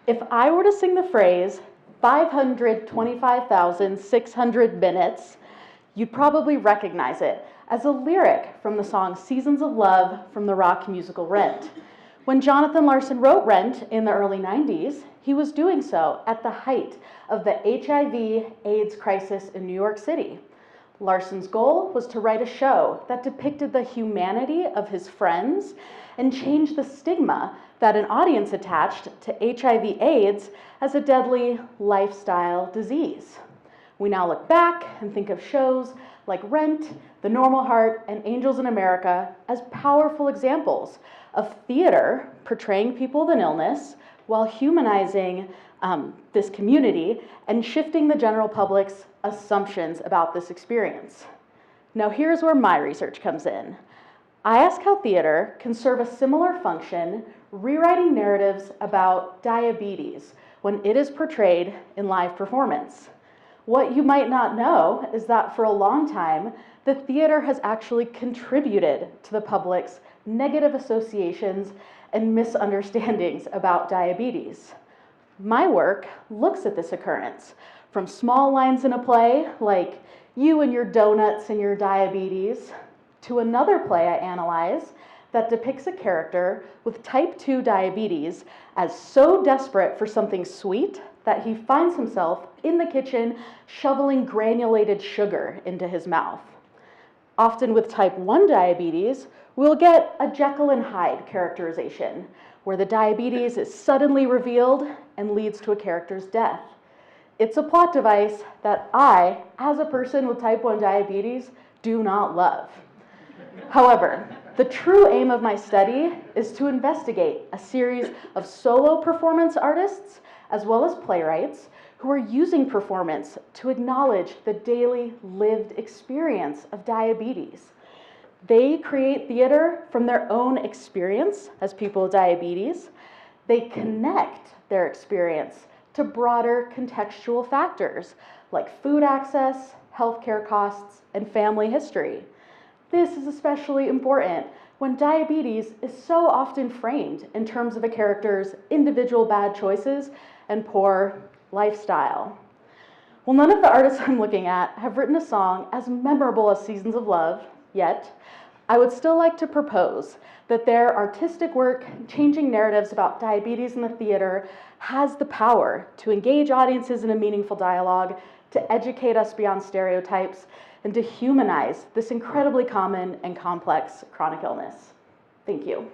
If I were to sing the phrase 525,600 minutes, you'd probably recognize it as a lyric from the song Seasons of Love from the rock musical Rent. When Jonathan Larson wrote Rent in the early 90s, he was doing so at the height of the HIV/AIDS crisis in New York City. Larson's goal was to write a show that depicted the humanity of his friends and change the stigma that an audience attached to HIV/AIDS as a deadly lifestyle disease. We now look back and think of shows like Rent, The Normal Heart, and Angels in America as powerful examples of theater portraying people with an illness while humanizing this community and shifting the general public's assumptions about this experience. Now here's where my research comes in. I ask how theater can serve a similar function, rewriting narratives about diabetes when it is portrayed in live performance. What you might not know is that for a long time, the theater has actually contributed to the public's negative associations and misunderstandings about diabetes. My work looks at this occurrence from small lines in a play, like "You and your donuts and your diabetes," to another play I analyze that depicts a character with type 2 diabetes as so desperate for something sweet that he finds himself in the kitchen shoveling granulated sugar into his mouth. Often with type 1 diabetes, we'll get a Jekyll and Hyde characterization, where the diabetes is suddenly revealed and leads to a character's death. It's a plot device that I, as a person with type 1 diabetes, do not love. However, the true aim of my study is to investigate a series of solo performance artists, as well as playwrights, who are using performance to acknowledge the daily lived experience of diabetes. They create theater from their own experience as people with diabetes. They connect their experience to broader contextual factors like food access, healthcare costs, and family history. This is especially important when diabetes is so often framed in terms of a character's individual bad choices and poor lifestyle. Well, none of the artists I'm looking at have written a song as memorable as Seasons of Love yet. I would still like to propose that their artistic work changing narratives about diabetes in the theater has the power to engage audiences in a meaningful dialogue, to educate us beyond stereotypes, and to humanize this incredibly common and complex chronic illness. Thank you.